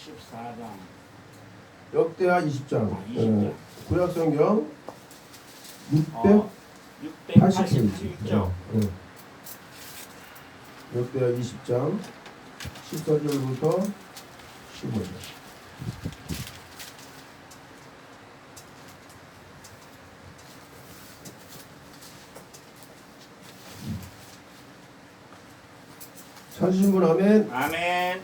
14장. 역대하 20장. 20장. 구약성경 688쪽. 역대하 20장 14절부터 15절. 찾으신 분 아멘. 아멘.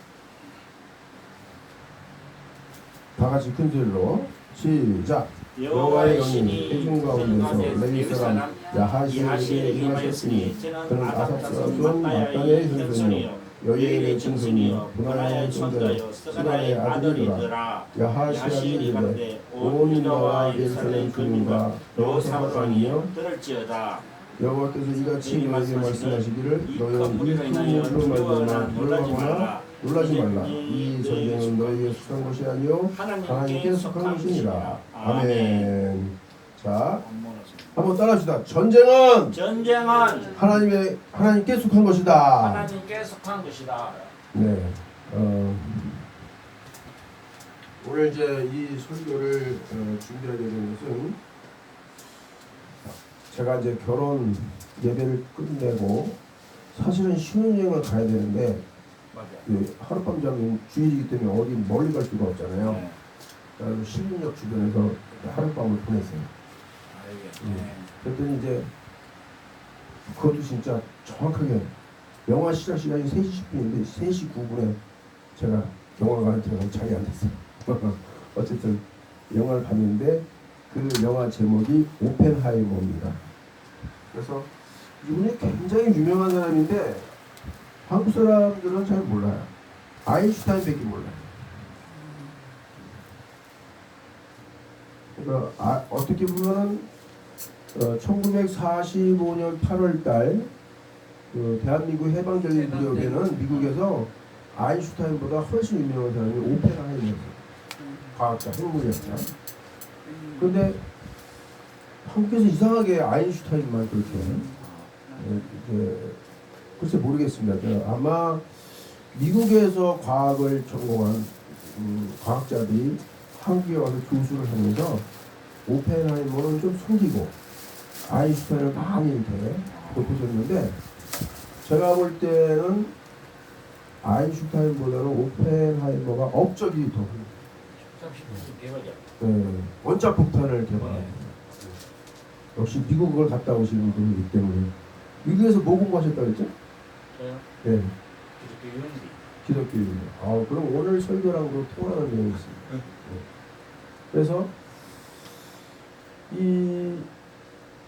다 같이 큰 소리로 시작. 여호와의 신이 회중 가운데서 레위 사람 야하시에게 임하셨으니 그는 아삽 사람 마따의 현손이요 여예의 증손이요 분하의 손자요 스가랴의 아들이더라. 야하시아니 이르되 온 유다와 예루살렘 주민과 여호사밧이여 들을지어다. 여호와께서 이같이 너희에게 말씀하시기를 너희는 이 큰 일로 말미암아 놀라지 말라. 이 전쟁은 너희에게 속한 것이 아니요 하나님께 속한 것이니라. 아멘. 자, 한번 따라합시다. 전쟁은 하나님께 속한 것이다. 하나님께 속한 것이다. 네. 오늘 이제 이 설교를 준비하게 된 것은 제가 이제 결혼 예배를 끝내고 사실은 신혼여행을 가야 되는데 하룻밤 자면 주일이기 때문에 어디 멀리 갈 수가 없잖아요. 네. 그래서 신림역 주변에서 하룻밤을 보냈어요. 그랬더니 이제 그것도 진짜 정확하게 영화 시작 시간이 3시 10분인데 3시 9분에 제가 영화관에 들어가서 자리에 앉았어요. 어쨌든 영화를 봤는데 그 영화 제목이 오펜하이머입니다. 그래서 이분이 굉장히 유명한 사람인데 한국 사람들은 잘 몰라요. 아인슈타인밖에 몰라요. 그러니까 어떻게 보면 1945년 8월달 그 대한민국 해방전의 무렵에는 미국에서 아인슈타인보다 훨씬 유명한 사람이 오펜하이머였어요. 과학자, 핵물리학자. 근데 한국에서 이상하게 아인슈타인만 그렇게 글쎄 모르겠습니다. 아마 미국에서 과학을 전공한 과학자들이 한국에 와서 교수를 하면서 오펜하이머는 좀 속이고 아인슈타인을 많이 이렇게 높여줬는데 제가 볼 때는 아인슈타인보다는 오펜하이머가 업적이 더 원자 폭탄을 개발합니다. 역시 미국을 갔다 오시는 분이기 때문에 미국에서 뭐 공부하셨다고 그랬죠? 저요? 네. 기독교 기독교 윤리. 그럼 오늘 설교랑도 통하는 내용이 있습니다. 네. 그래서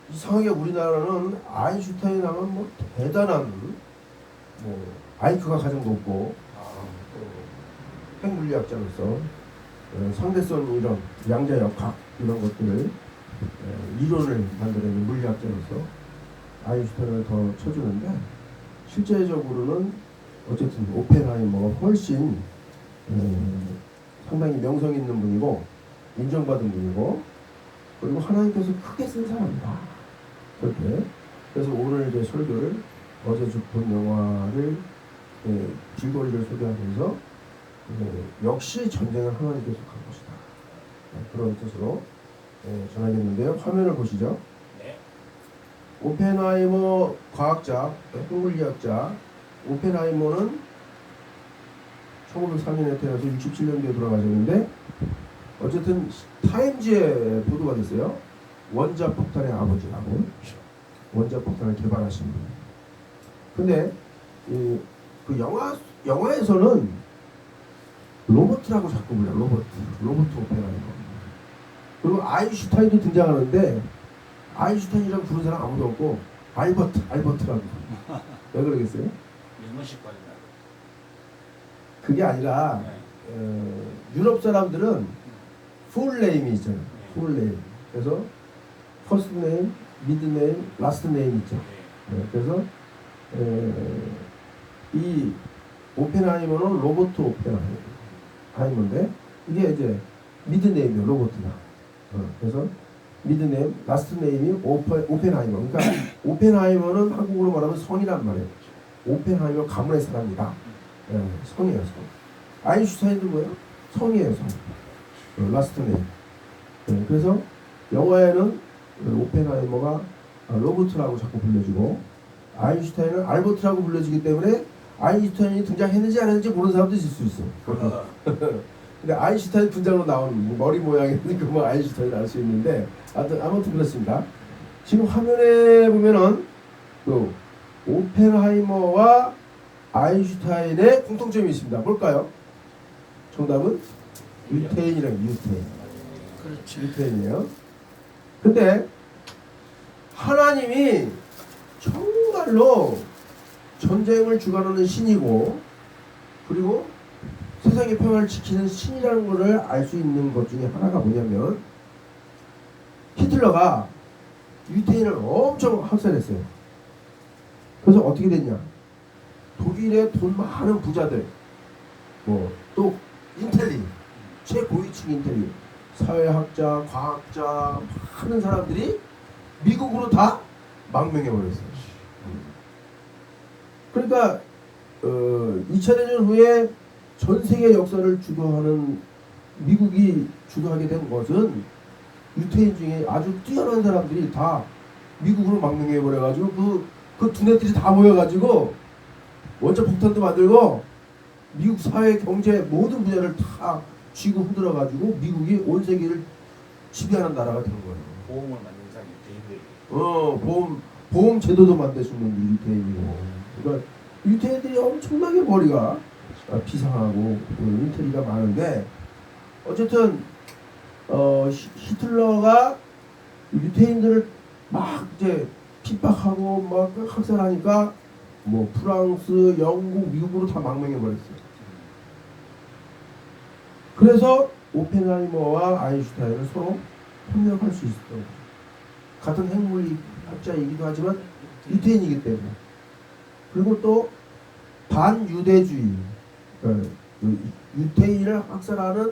이상하게 우리나라는 아인슈타인 하면 뭐 대단한 IQ가 가장 높고 핵물리학자로서 상대성 이론, 양자역학 이런 것들을 이론을 만들어낸 물리학자로서 아인슈타인을 더 쳐주는데 실제적으로는 어쨌든 오펜하이머가 훨씬 상당히 명성 있는 분이고 인정받은 분이고 그리고 하나님께서 크게 쓴 사람이다. 그렇게 그래서 오늘 이제 설교를 어제 본 영화를 줄거리를 소개하면서 역시 전쟁은 하나님께 속한 것이다. 그런 뜻으로 전하겠는데요. 화면을 보시죠. 네. 오펜하이머 과학자, 핵물리학자 오펜하이머는 1903년에 태어나서 67년도에 돌아가셨는데 어쨌든 타임즈에 보도가 됐어요. 원자 폭탄의 아버지라고 원자 폭탄을 개발하신 분. 근데 그 영화에서는 로버트라고 자꾸 불러요. 로버트 오펜하이머. 그리고 아인슈타인도 등장하는데 아인슈타인이라고 부르는 사람 아무도 없고 알버트라고. 왜 그러겠어요? 그게 아니라 유럽 사람들은 풀네임이 있잖아요. 풀네임. 그래서 퍼스트 네임, 미드 네임, 라스트 네임 있죠. 그래서 이 오펜하이머는 로버트 오펜하이머인데 이게 이제 미드 네임이에요. 로버트가. 그래서 미드 네임, 라스트 네임이 오펜하이머. 그러니까 오펜하이머는 한국어로 말하면 성이란 말이에요. 오펜하이머 가문의 사람이다. 성이에요. 성. 아인슈타인도 뭐예요? 성이에요, 성. 라스트 네임. 네, 그래서 영화에는 오펜하이머가 로버트라고 자꾸 불려지고 아인슈타인은 알버트라고 불려지기 때문에 아인슈타인이 등장했는지 안 했는지 모르는 사람도 있을 수 있어. 근데 아인슈타인 분장으로 나오는 머리 모양이 뭐 아인슈타인 알 수 있는데 아무튼 그렇습니다. 지금 화면에 보면은 그 오펜하이머와 아인슈타인의 공통점이 있습니다. 뭘까요? 정답은 유태인이랑 유태인. 그렇죠. 유태인이에요. 근데 하나님이 정말로 전쟁을 주관하는 신이고 그리고 세상의 평화를 지키는 신이라는 것을 알 수 있는 것 중에 하나가 뭐냐면 히틀러가 유태인을 엄청 학살했어요. 그래서 어떻게 됐냐? 독일의 돈 많은 부자들, 뭐 또 인텔리, 최고위층 인텔리, 사회학자, 과학자 많은 사람들이 미국으로 다 망명해버렸어요. 그러니까 2차 대전 후에 전 세계 역사를 주도하는 미국이 주도하게 된 것은 유태인 중에 아주 뛰어난 사람들이 다 미국으로 망명해버려가지고 그 두뇌들이 다 모여가지고 원자 폭탄도 만들고 미국 사회 경제 모든 분야를 다 쥐고 흔들어가지고 미국이 온 세계를 지배하는 나라가 된 거예요. 보험을 만든 사람이 유태인들. 보험 제도도 만드신 분이 유태인이고. 그러니까 유태인들이 엄청나게 머리가 비상하고 인텔리가 많은데 어쨌든 히틀러가 유태인들을 막 이제 핍박하고 막 학살하니까 뭐 프랑스, 영국, 미국으로 다 망명해 버렸어요. 그래서 오펜하이머와 아인슈타인은 서로 협력할 수 있었던 거예요. 같은 핵물리학자이기도 하지만 유태인이기 때문에. 그리고 또 반유대주의, 유태인을 학살하는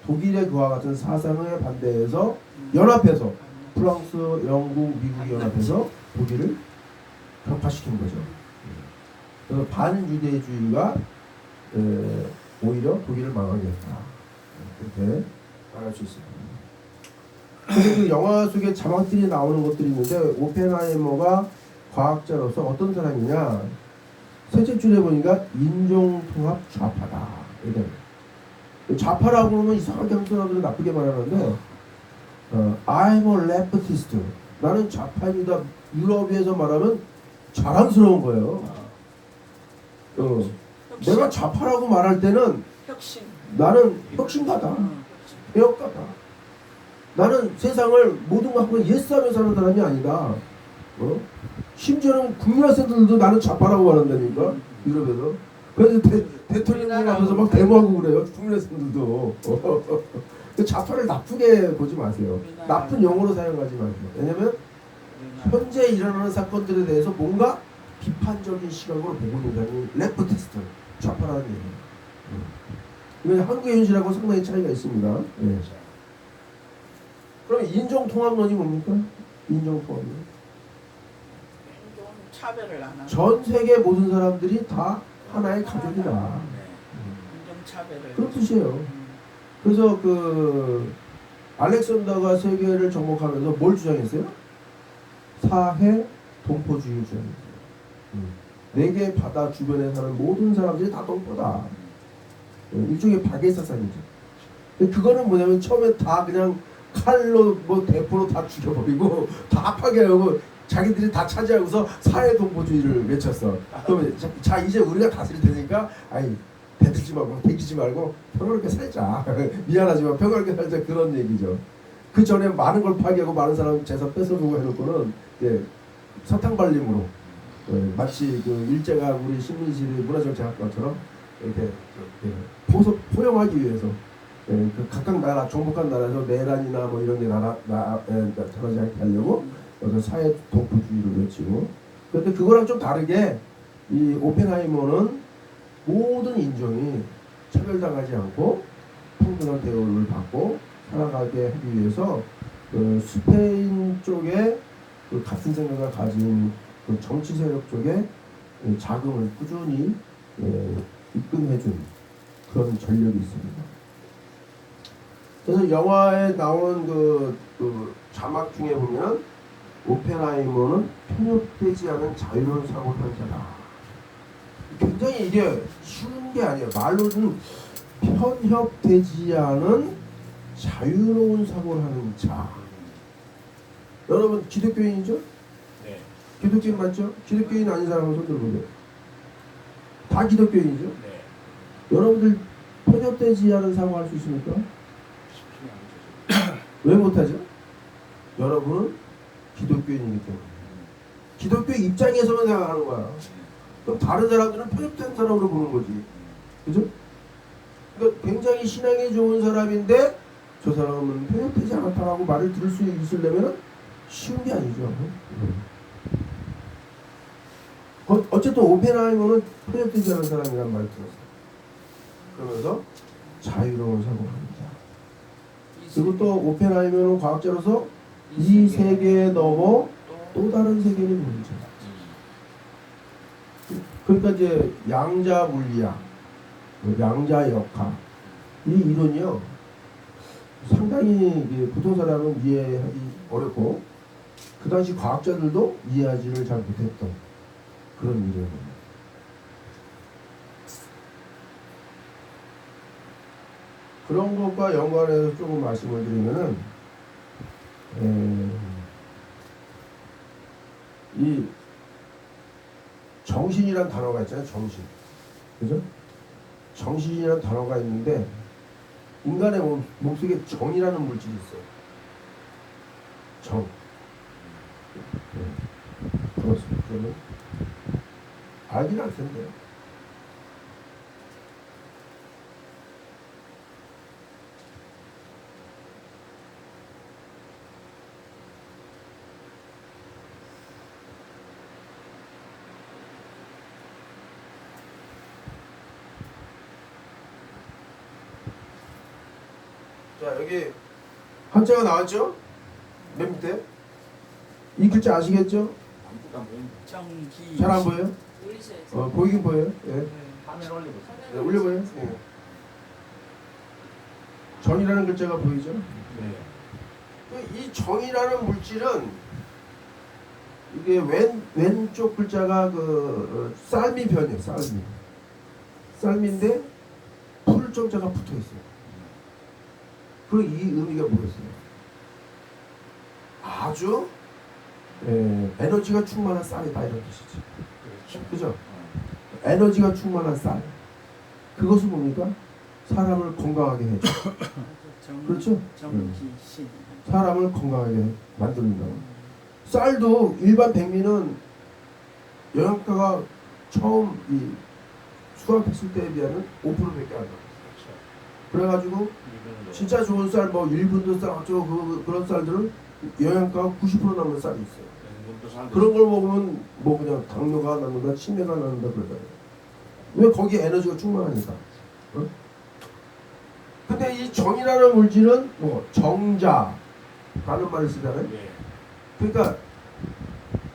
독일의 그와 같은 사상에 반대해서 연합해서 프랑스, 영국, 미국이 연합해서 독일을 격파시킨 거죠. 그래서 반유대주의가 오히려 독일을 망하게 했다. 그렇게 말할 수 있습니다. 그리고 영화 속에 자막들이 나오는 것들이 있는데 오펜하이머가 과학자로서 어떤 사람이냐? 셋째 줄에 보니까 인종통합 좌파다. 좌파라고 그러면 이상하게 한국 사람들은 나쁘게 말하는데 I'm a leftist. 나는 좌파입니다. 유럽에서 말하면 자랑스러운 거예요. 내가 좌파라고 말할 때는 혁신. 나는 혁신가다. 개혁가다. 나는 세상을 모든 거 하고 예스하며 사는 사람이 아니다. 심지어는 국민학생들도 나는 좌파라고 말한다니까 유럽에서. 그래서 대통령님 앞에서 막 데모하고 그래요. 국민학생들도. 좌파를 나쁘게 보지 마세요. 나쁜 용어로 사용하지 마세요. 왜냐면 현재 일어나는 사건들에 대해서 뭔가 비판적인 시각으로 보고 있는 사람이 레프티스트, 좌파라는 얘기예요. 이건 한국의 현실하고 상당히 차이가 있습니다. 네. 그럼 인종통합론이 뭡니까? 인종통합론. 인종 차별을 안 하는. 전 세계 모든 사람들이 다 하나의 가족이다. 인종 차별을. 그런 뜻이에요. 그래서 알렉산더가 세계를 정복하면서 뭘 주장했어요? 사해 동포주의를 주장했어요. 네 개의 바다 주변에 사는 모든 사람들이 다 동포다. 일종의 박해 사상이죠. 그거는 뭐냐면 처음에 다 그냥 칼로 뭐 대포로 다 죽여버리고 다 파괴하고 자기들이 다 차지하고서 사회 동포주의를 외쳤어. 그러면 자 이제 우리가 다스릴 테니까 아이 대들지 말고 대기지 말고 평화롭게 살자. 미안하지만 평화롭게 살자 그런 얘기죠. 그 전에 많은 걸 파괴하고 많은 사람 재산 뺏어보고 해놓고는 사탕발림으로 마치 일제가 우리 식민지를 문화정책학과처럼 이렇게 포용하기 위해서 각각 나라 정복한 나라에서 내란이나 뭐 이런 데 나타나지 않게 하려고 사회 동포주의를 외치고. 그런데 그거랑 좀 다르게 이 오펜하이머는 모든 인종이 차별당하지 않고 평등한 대우를 받고 살아가게 하기 위해서 스페인 쪽에 같은 생각을 가진 정치 세력 쪽에 자금을 꾸준히 입금해준 그런 전력이 있습니다. 그래서 영화에 나오는 그 자막 중에 보면 오펜하이머는 편협되지 않은 자유로운 사고를 한 자다. 굉장히 이게 쉬운 게 아니에요. 말로는 편협되지 않은 자유로운 사고를 하는 자. 여러분 기독교인이죠? 네. 기독교인 맞죠? 기독교인 아닌 사람은 손 들어보세요. 다 기독교인이죠? 네. 여러분들 편협되지 않은 사고 할 수 있습니까? 쉽지 않죠. 왜 못하죠? 여러분은 기독교인이기 때문에. 기독교 입장에서만 생각하는 거야. 그럼 다른 사람들은 편협된 사람으로 보는 거지. 그죠? 그러니까 굉장히 신앙이 좋은 사람인데 저 사람은 편협되지 않았다라고 말을 들을 수 있으려면 쉬운 게 아니죠. 어쨌든 오펜하이머는 편협되지 않은 사람이라는 말을 들었어요. 그러면서 자유로운 사고를 합니다. 그리고 또 오펜하이머는 과학자로서 이 세계에 넘어 또 다른 세계를 보는 자. 그러니까 이제 양자 물리학, 양자 역학 이 이론이요 상당히 보통 사람은 이해하기 어렵고 그 당시 과학자들도 이해하지를 잘 못했던 그런 이론입니다. 그런 것과 연관해서 조금 말씀을 드리면은 이 정신이란 단어가 있잖아요. 정신. 그죠? 정신이라는 단어가 있는데 인간의 몸속에 정이라는 물질이 있어요. 정. 그렇습니다. 그러면 알긴 알 텐데요. 자, 여기 한자가 나왔죠? 맨 밑에. 이 글자 아시겠죠? 정기 잘 안 보여요? 보이긴 보여요. 예. 화면 올리고 네, 올려보여요. 예. 정이라는 글자가 보이죠? 네. 이 정이라는 물질은 이게 왼쪽 글자가 쌀미 변이에요. 쌀미인데 풀정자가 붙어 있어요. 그리고 이 의미가 뭐였어요? 아주 에너지가 충만한 쌀이다 이런 뜻이지. 그죠? 에너지가 충만한 쌀. 그것은 뭡니까? 사람을 건강하게 해줘. 그렇죠? 정기신. 사람을 건강하게 만든다고. 쌀도 일반 백미는 영양가가 처음 이 수확했을 때에 비하면 5%밖에 안 나요. 그래가지고 진짜 좋은 쌀, 뭐 1분도 쌀, 어쩌고 그런 쌀들은 영양가가 90% 남는 쌀이 있어요. 그런 걸 먹으면 뭐 그냥 당뇨가 낫는다, 치매가 낫는다 그러잖아요. 왜 거기에 에너지가 충만하니까. 어? 근데 이 정이라는 물질은 뭐 정자라는 말을 쓰잖아요. 그러니까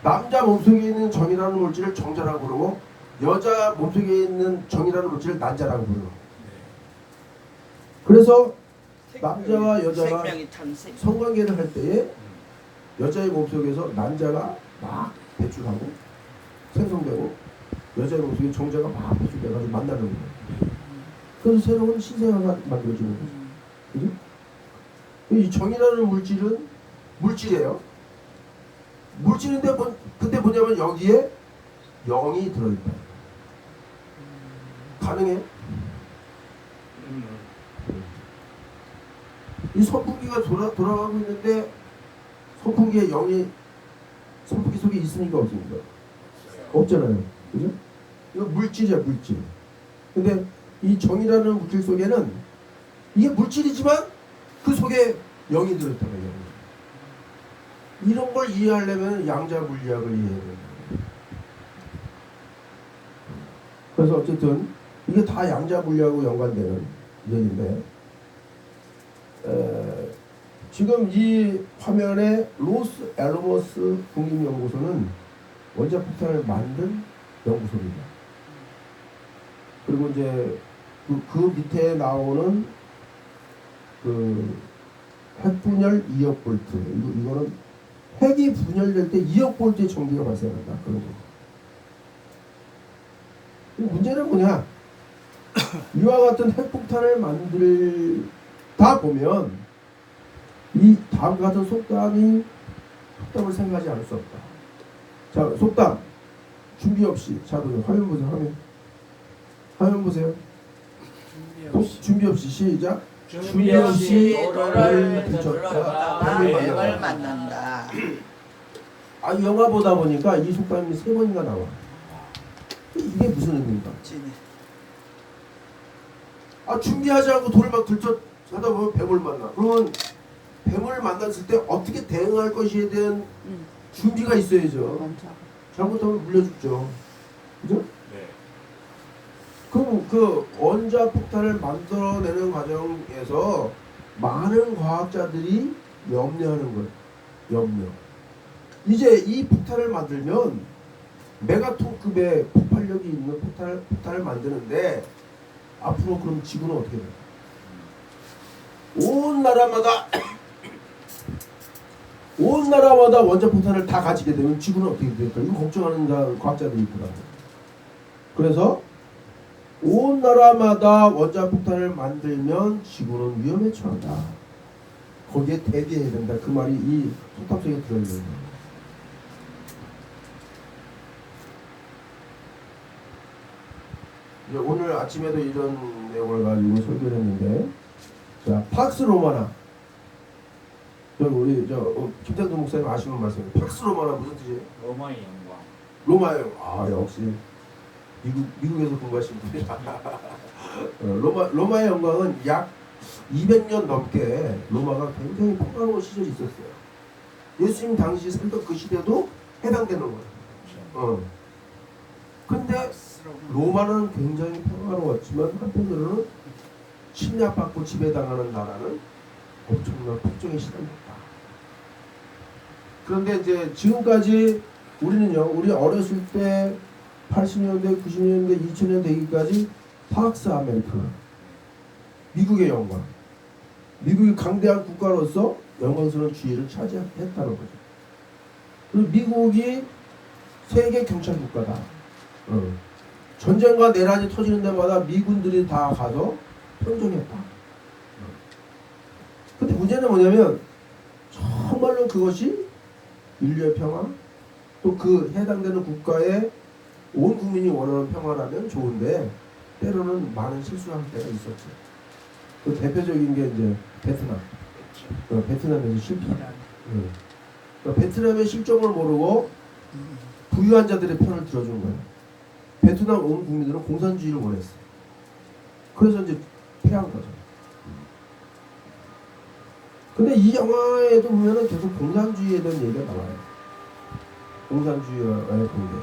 남자 몸속에 있는 정이라는 물질을 정자라고 부르고 여자 몸속에 있는 정이라는 물질을 난자라고 부르고. 그래서 남자와 여자가 성관계를 할 때에 여자의 몸속에서 난자가 막 배출하고 생성되고 여자의 몸속에 정자가 막 배출돼가지고 만나는 거예요. 그래서 새로운 신생아가 만들어지는 거죠. 그죠? 이 정이라는 물질은 물질이에요. 물질인데 근데 뭐냐면 여기에 영이 들어있다. 가능해? 이 선풍기가 돌아가고 있는데 선풍기에 영이 선풍기 속에 있습니까 없습니까? 없잖아요. 그죠? 이거 물질이야 물질. 근데 이 정이라는 물질 속에는 이게 물질이지만 그 속에 영이 들어있다는 거예요. 이런 걸 이해하려면 양자 물리학을 이해해야 돼요. 그래서 어쨌든 이게 다 양자 물리하고 연관되는 얘기인데 지금 이 화면에 로스 알로모스 국립연구소는 원자 폭탄을 만든 연구소입니다. 그리고 이제 그 밑에 나오는 그 분열 2억 볼트. 이거는 핵이 분열될 때 2억 볼트의 전기가 발생한다. 그런 거. 문제는 뭐냐? 이와 같은 핵폭탄을 만들다 보면 이 다음과 같은 속담을 생각하지 않을 수 없다. 자, 속담 준비 없이. 자, 화면 보세요. 화면 보세요. 준비 없이 시작. 준비 없이 돌을 돌을 붙였다. 들었다 뱀을 뱀을 만난다. 아, 영화 보다 보니까 이 속담이 3번인가 나와. 이게 무슨 의미인가? 찐해. 아, 준비하지 않고 돌을 막 들쳐 하다 보면 뱀을 만나. 그러면 뱀을 만났을 때 어떻게 대응할 것에 대한 준비가 있어야죠. 잘못하면 물려죽죠. 그죠? 네. 그럼 그 원자폭탄을 만들어내는 과정에서 많은 과학자들이 염려하는 거예요. 염려. 이제 이 폭탄을 만들면 메가톤급의 폭발력이 있는 폭탄을 만드는데 앞으로 그럼 지구는 어떻게 될까? 온 나라마다 원자폭탄을 다 가지게 되면 지구는 어떻게 될까? 이거 걱정하는 과학자들이 있더라고요. 그래서 온 나라마다 원자폭탄을 만들면 지구는 위험에 처한다. 거기에 대비해야 된다. 그 말이 이 속담 속에 들어있는 거예요. 오늘 아침에도 이런 내용을 가지고 설교를 했는데, 자, 팍스 로마나, 우리 김태도 목사님 아시는 말씀이에요. 팍스 로마나 무슨 뜻이에요? 로마의 영광. 로마예요. 아, 역시 미국에서 공부하신 분이다. 로마의 영광은 약 200년 넘게 로마가 굉장히 평화로운 시절이 있었어요. 예수님 당시 살던 그 시대도 해당되는 거예요. 근데 로마는 굉장히 평화로웠지만 한편으로는 침략받고 지배당하는 나라는 엄청난 폭정에 시달렸다. 그런데 이제 지금까지 우리는요, 우리 어렸을 때 80년대, 90년대, 2000년 되기까지 팍스 아메리카, 미국의 영광, 미국이 강대한 국가로서 영광스러운 지위를 차지했다는 거죠. 그리고 미국이 세계 경찰 국가다. 전쟁과 내란이 터지는 데마다 미군들이 다 가서 평정했다. 근데 문제는 뭐냐면 정말로 그것이 인류의 평화, 또 그 해당되는 국가의 온 국민이 원하는 평화라면 좋은데 때로는 많은 실수를 할 때가 있었죠. 그 대표적인 게 이제 베트남. 베트남에서 실패. 그러니까 베트남의 실정을 모르고 부유한 자들의 편을 들어준 거예요. 베트남 온 국민들은 공산주의를 원했어. 그래서 이제 패한 거죠. 근데 이 영화에도 보면은 계속 공산주의에 대한 얘기가 나와요. 공산주의와의 관계.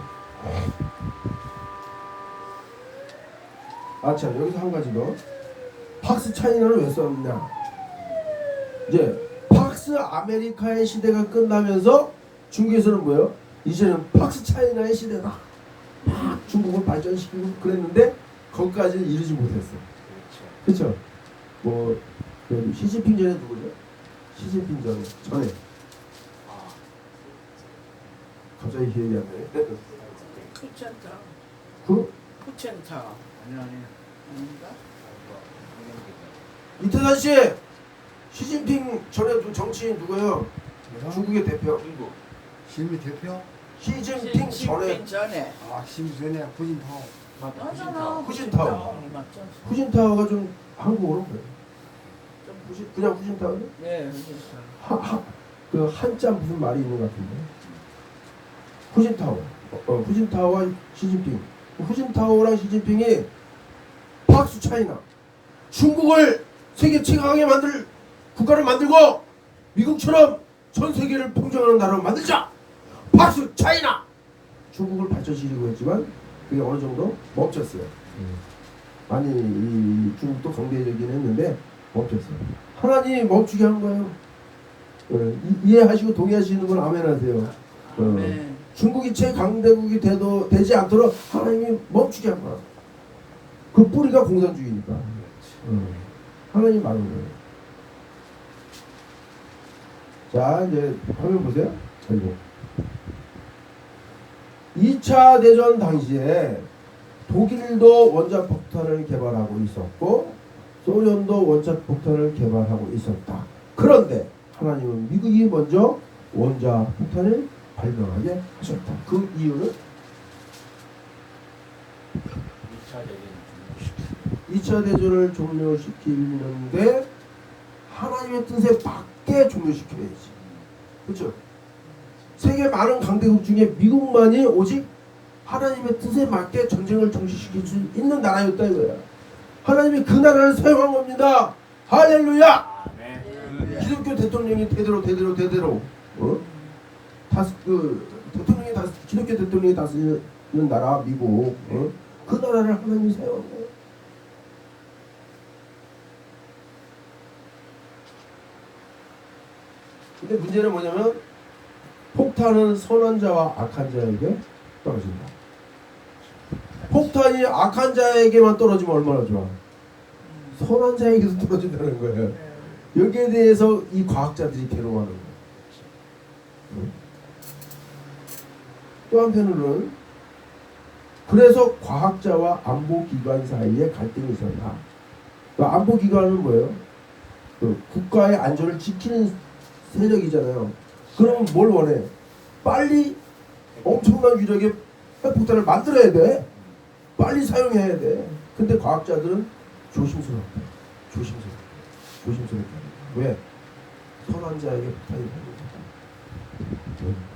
아, 참, 여기서 한 가지 더. 팍스 차이나를 왜 썼냐? 이제 팍스 아메리카의 시대가 끝나면서 중국에서는 뭐예요? 이제는 팍스 차이나의 시대다. 중국을 발전시키고 그랬는데 거기까지는 이르지 못했어. 그렇죠? 뭐 시진핑 전에 누구죠? 시진핑 전에 갑자기 기억이 안 나네. 쿠첸타 아닌가? 이태산 씨, 시진핑 전에 정치인 누구예요? 중국의 대표. 중국. 시미 대표? 시진핑 전에. 전에. 아, 시미 전에 후진타오. 맞잖아. 후진타오. 맞잖아. 후진타오가 좀 한국어로 뭐예요? 그냥 후진타오? 네, 후진타오. 그 한자 무슨 말이 있는 것 같은데. 후진타오. 후진타오와 시진핑. 후진타오랑 시진핑이 팍스 차이나. 중국을 세계 최강하게 만들 국가를 만들고 미국처럼 전 세계를 평정하는 나라로 만들자. 팍스 차이나. 중국을 발전시키려고 했지만 그게 어느 정도 멈췄어요. 많이 이 중국도 강대적이긴 했는데 멈췄어요. 하나님이 멈추게 한 거예요. 이해하시고 동의하시는 분 아멘하세요. 네. 중국이 최강대국이 되지 않도록 하나님이 멈추게 한 거야. 그 뿌리가 공산주의니까. 하나님이 말한 거예요. 자, 이제 화면 보세요. 그리고 2차 대전 당시에 독일도 원자 폭탄을 개발하고 있었고 소련도 원자 폭탄을 개발하고 있었다. 그런데 하나님은 미국이 먼저 원자 폭탄을 발명하게 하셨다. 그 이유는 2차 대전을 종료시키는데 하나님의 뜻에 맞게 종료시켜야지. 그렇죠? 세계 많은 강대국 중에 미국만이 오직 하나님의 뜻에 맞게 전쟁을 종식시킬 수 있는 나라였다 이거야. 하나님이 그 나라를 사용한 겁니다. 할렐루야. 기독교 대통령이 대대로 대통령이 기독교 대통령이 다스리는 나라 미국, 그 나라를 하나님이 사용한 거예요. 근데 문제는 뭐냐면 폭탄은 선한 자와 악한 자에게 떨어진다. 폭탄이 악한 자에게만 떨어지면 얼마나 좋아. 선한 자에게도 떨어진다는 거예요. 여기에 대해서 이 과학자들이 괴로워하는 거예요. 또 한편으로는 그래서 과학자와 안보기관 사이에 갈등이 있었다. 안보기관은 뭐예요? 국가의 안전을 지키는 세력이잖아요. 그럼 뭘 원해? 빨리 엄청난 규력의 핵폭탄을 만들어야 돼. 빨리 사용해야 돼. 근데 과학자들은 조심스럽게. 왜? 선한 자에게 폭탄이 발견됐다.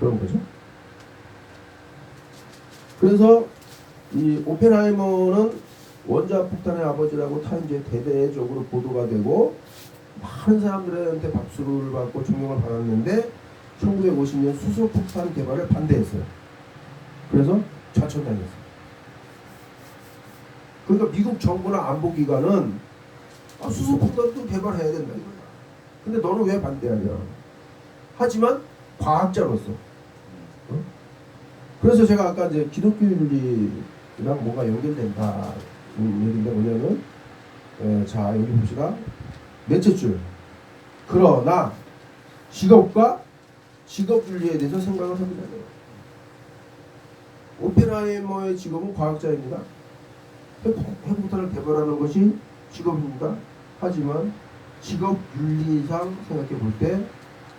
그런 거죠. 그래서 이 오펜하이머는 원자 폭탄의 아버지라고 타임즈에 대대적으로 보도가 되고 많은 사람들한테 박수를 받고 존경을 받았는데 1950년 수소폭탄 개발을 반대했어요. 그래서 좌천당했어요. 그러니까 미국 정부나 안보기관은 수소폭탄도 개발해야 된다 이거야. 근데 너는 왜 반대하냐? 하지만 과학자로서. 그래서 제가 아까 이제 기독교윤리랑 뭐가 연결된다 얘기인데 뭐냐면, 자 여기 봅시다. 넷째 줄. 그러나 직업과 직업윤리에 대해서 생각을 합니다. 오펜하이머의 직업은 과학자입니다. 핵폭탄을 개발하는 것이 직업입니다. 하지만 직업윤리상 생각해 볼 때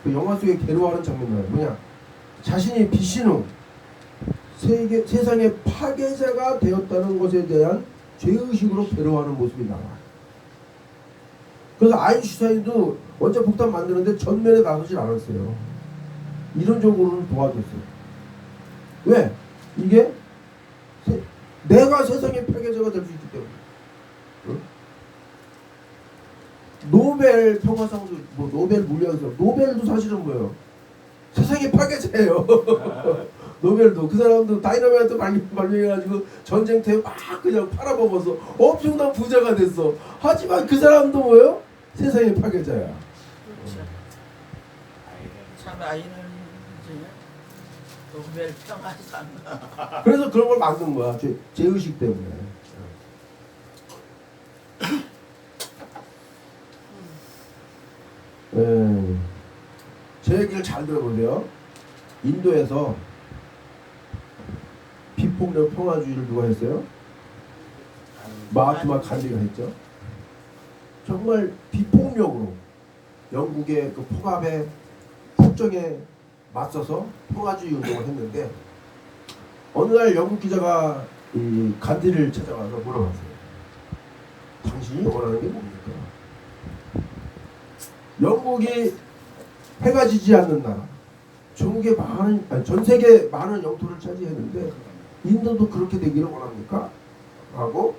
그 영화 속에 괴로워하는 장면이 나와요. 뭐냐? 자신이 비신우 세상의 파괴자가 되었다는 것에 대한 죄의식으로 괴로워하는 모습이 나와요. 그래서 아인슈타인도 원자 폭탄 만드는데 전면에 나서질 않았어요. 이론적으로는 도와줬어요. 왜? 이게 내가 세상의 파괴자가 될 수 있기 때문에. 노벨 평화상도 노벨 물리학상 노벨도 사실은 뭐예요? 세상의 파괴자예요. 노벨도 그 사람도 다이너마이트 발명해가지고 전쟁터에 막 그냥 팔아먹어서 엄청난 부자가 됐어. 하지만 그 사람도 뭐예요? 세상의 파괴자야. 그렇죠. 참 아이는 이제 노벨 평화상. 그래서 그런 걸 만든 거야. 죄의식 때문에. 제 얘기를 잘 들어보세요. 인도에서 비폭력 평화주의를 누가 했어요? 마하트마 간디가 했죠. 정말 비폭력으로 영국의 그 폭압의 폭정에 맞서서 평화주의 운동을 했는데 어느 날 영국 기자가 이 간디를 찾아가서 물어봤어요. 당신이 원하는 게 뭡니까? 영국이 해가 지지 않는 나라, 전국에 전 세계 많은 영토를 차지했는데 인도도 그렇게 되기를 원합니까? 하고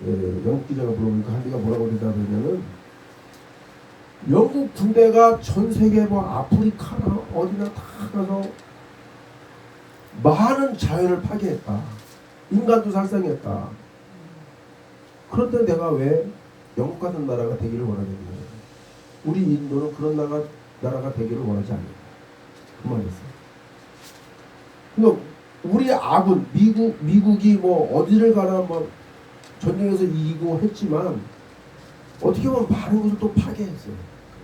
영국 기자가 물어보니까 한디가 뭐라고 대답했냐면 영국 군대가 전 세계 아프리카나 어디나 다 가서 많은 자연을 파괴했다. 인간도 살상했다. 그런데 내가 왜 영국 같은 나라가 되기를 원하겠냐. 우리 인도는 그런 나라가 되기를 원하지 않는다. 그 말이었어요. 그러니까 우리 아군 미국이 어디를 가나 전쟁에서 이기고 했지만 어떻게 보면 많은 것을 또 파괴했어요.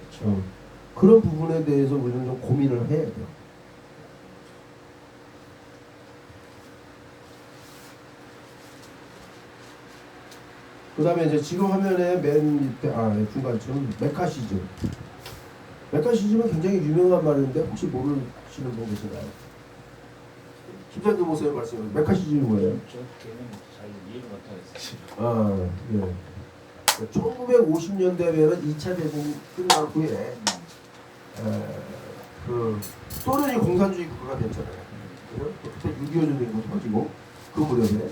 그렇죠. 그런 부분에 대해서 우리는 좀 고민을 해야 돼요. 그 다음에 이제 지금 화면에 맨 밑에 중간쯤 메카시즘. 메카시즘은 굉장히 유명한 말인데 혹시 모르시는 분 계신가요? 김장도 모습에 말씀해. 메카시즘이 뭐예요? 저 개념 잘 이해를 못하겠어요. 아, 예. 1950년대에는 2차 대전 끝난 후에 그 소련이 공산주의 국가가 됐잖아요. 그때 6.25 전쟁도 터지고 그 무렵에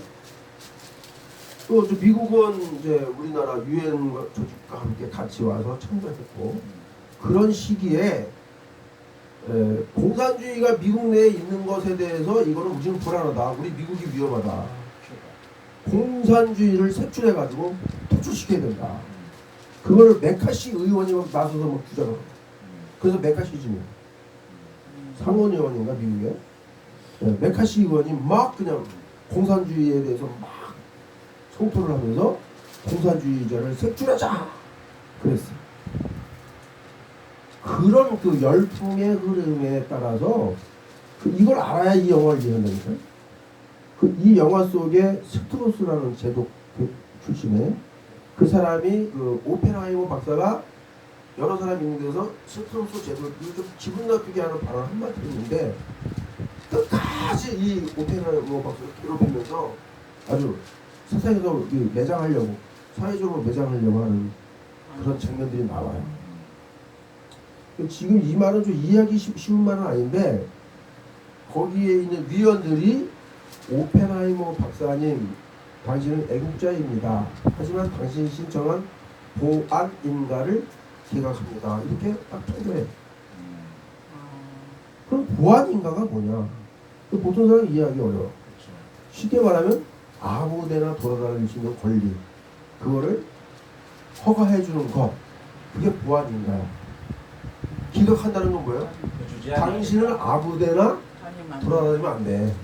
또 미국은 이제 우리나라 유엔 조직과 함께 같이 와서 참가했고 그런 시기에 공산주의가 미국 내에 있는 것에 대해서 이거는 우리는 불안하다. 우리 미국이 위험하다. 공산주의를 색출해가지고 퇴출시켜야 된다. 그걸 메카시 의원이 나서서 막 주장을 합니다. 그래서 메카시즘이에요. 상원 의원인가 미국에 메카시 의원이 막 그냥 공산주의에 대해서 막 성토를 하면서 공산주의자를 색출하자 그랬어요. 그런 그 열풍의 흐름에 따라서 이걸 알아야 이 영화를 이해한다니까요. 이 영화 속에 스트로스라는 제독 출신의 그 사람이 그 오펜하이머 박사가 여러 사람 있는 데서 스트로스 제독을 좀 기분 나쁘게 하는 발언을 한마디 했는데 끝까지 이 오펜하이머 박사를 괴롭히면서 아주 세상에서 매장하려고 사회적으로 매장하려고 하는 그런 장면들이 나와요. 지금 이 말은 좀 이해하기 쉬운 말은 아닌데 거기에 있는 위원들이 오펜하이머 박사님 당신은 애국자입니다. 하지만 당신이 신청한 보안인가를 기각합니다. 이렇게 딱 통보해. 그럼 보안인가가 뭐냐? 보통 사람이 이해하기 어려워. 쉽게 말하면 아무데나 돌아다닐 수 있는 권리 그거를 허가해주는 것 그게 보안인가야. 기각한다는 건 뭐예요? 당신은 아무데나 돌아다니면 안 돼.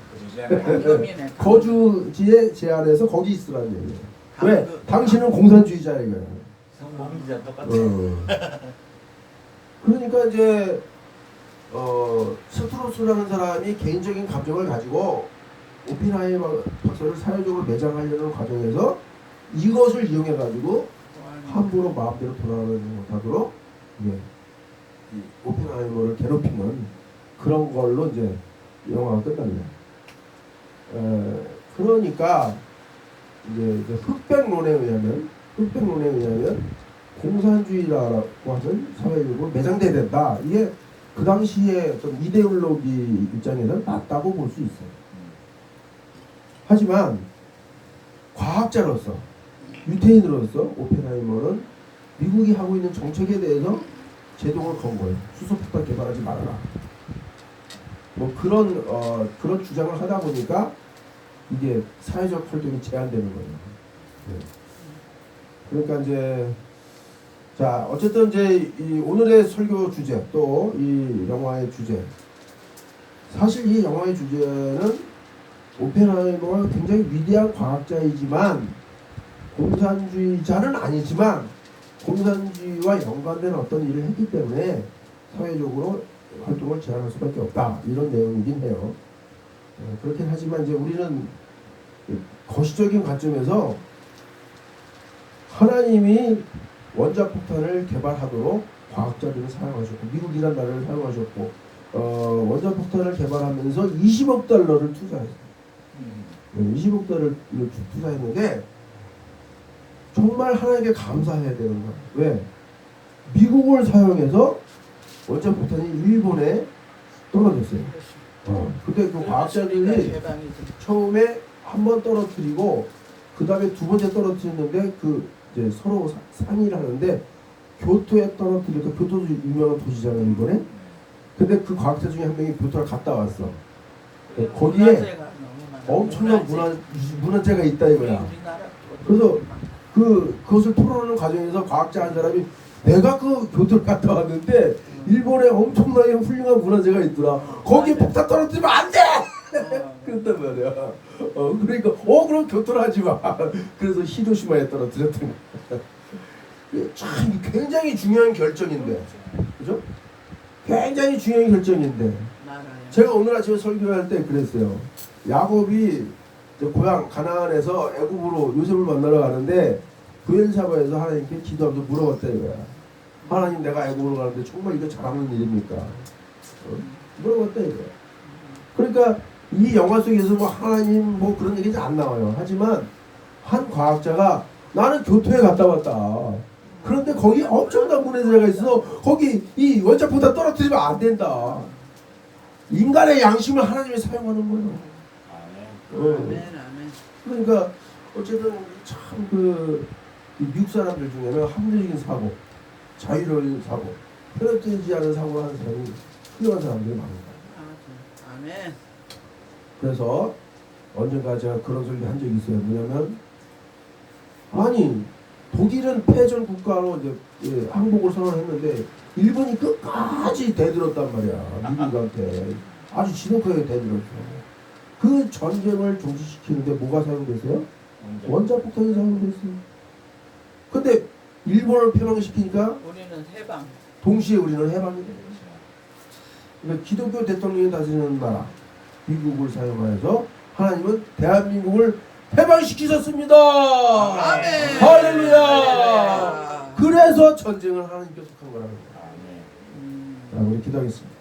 거주지에 제한해서 거기 있으라는 얘기예요. 왜? 당신은 공산주의자야 이거야. 성공자 똑같아. 그러니까 이제 스트로스라는 사람이 개인적인 감정을 가지고 오펜하이머 박사를 사회적으로 매장하려는 과정에서 이것을 이용해 가지고 함부로 마음대로 돌아다니지 못하도록 이 오펜하이머를 괴롭히는 그런 걸로 이제 영화가 끝납니다. 그러니까 이제 흑백론에 의하면 공산주의라고 하는 사회적으로 매장돼야 된다. 이게 그 당시에 어떤 이데올로기 입장에서는 맞다고 볼 수 있어요. 하지만 과학자로서 유태인으로서 오펜하이머는 미국이 하고 있는 정책에 대해서 제동을 건 거예요. 수소폭탄 개발하지 말아라. 뭐 그런 주장을 하다 보니까 이게 사회적 활동이 제한되는 거예요. 네. 그러니까 이제 자 어쨌든 이제 이 오늘의 설교 주제 또 이 영화의 주제 사실 이 영화의 주제는 오펜하이머가 굉장히 위대한 과학자이지만 공산주의자는 아니지만 공산주의와 연관된 어떤 일을 했기 때문에 사회적으로 활동을 제한할 수밖에 없다 이런 내용이긴 해요. 그렇긴 하지만 이제 우리는 거시적인 관점에서 하나님이 원자폭탄을 개발하도록 과학자들을 사용하셨고 미국이라는 나라를 사용하셨고 원자폭탄을 개발하면서 20억 달러를 투자했어요. 20억 달러를 투자했는데 정말 하나님께 감사해야 되는 거야. 왜? 미국을 사용해서 원자폭탄이 일본에 떨어졌어요. 근데 그 과학자들이 처음에 한 번 떨어뜨리고 그 다음에 두 번째 떨어뜨렸는데 그 이제 서로 상의를 하는데 교토에 떨어뜨려서 교토도 유명한 도시잖아요 일본에. 근데 그 과학자 중에 한 명이 교토를 갔다 왔어. 거기에 엄청난 문화재가 있다 이거야. 그래서 그것을 토론하는 과정에서 과학자 한 사람이 내가 그 교토를 갔다 왔는데 일본에 엄청나게 훌륭한 문화재가 있더라. 거기에 폭탄 떨어뜨리면 안 돼! 그랬단 말이야. 그러니까 그럼 교토를 하지 마. 그래서 히로시마에 떨어뜨렸던 거야. 참 굉장히 중요한 결정인데, 그죠? 굉장히 중요한 결정인데 나라요. 제가 오늘 아침에 설교할 때 그랬어요. 야곱이 이제 고향 가나안에서 애굽으로 요셉을 만나러 가는데 부엘사바에서 하나님께 기도하면서 물어봤다 이거야. 하나님 내가 애굽으로 가는데 정말 이거 잘하는 일입니까? 물어봤다 이거야. 그러니까 이 영화 속에서 뭐 하나님 뭐 그런 얘기 안 나와요. 하지만 한 과학자가 나는 교토에 갔다 왔다. 그런데 거기 엄청난 문해자가 있어. 거기 이 원자폭탄 떨어뜨리면 안 된다. 인간의 양심을 하나님이 사용하는 거예요. 아멘. 아멘 아멘. 그러니까 어쨌든 참 미국 사람들 중에는 합리적인 사고, 자유로운 사고, 편협되지 않은 사고를 하는 사람이 훌륭한 사람들이 많습니다. 아멘. 그래서 언젠가 제가 그런 소리 한 적이 있어요. 뭐냐면 아니 독일은 패전 국가로 이제 항복을 선언했는데 일본이 끝까지 대들었단 말이야. 미국한테 아주 지독하게 대들었죠. 그 전쟁을 종식시키는데 뭐가 사용됐어요? 원자폭탄이 사용됐어요. 근데 일본을 패망시키니까 우리는 해방. 동시에 우리는 해방이 되는 거죠. 그러니까 기독교 대통령이 다스리는 나라 미국을 사용하여서 하나님은 대한민국을 해방시키셨습니다. 아멘. 할렐루야. 그래서 전쟁을 하나님께 속한 거라는 거예요. 아멘. 자, 우리 기도하겠습니다.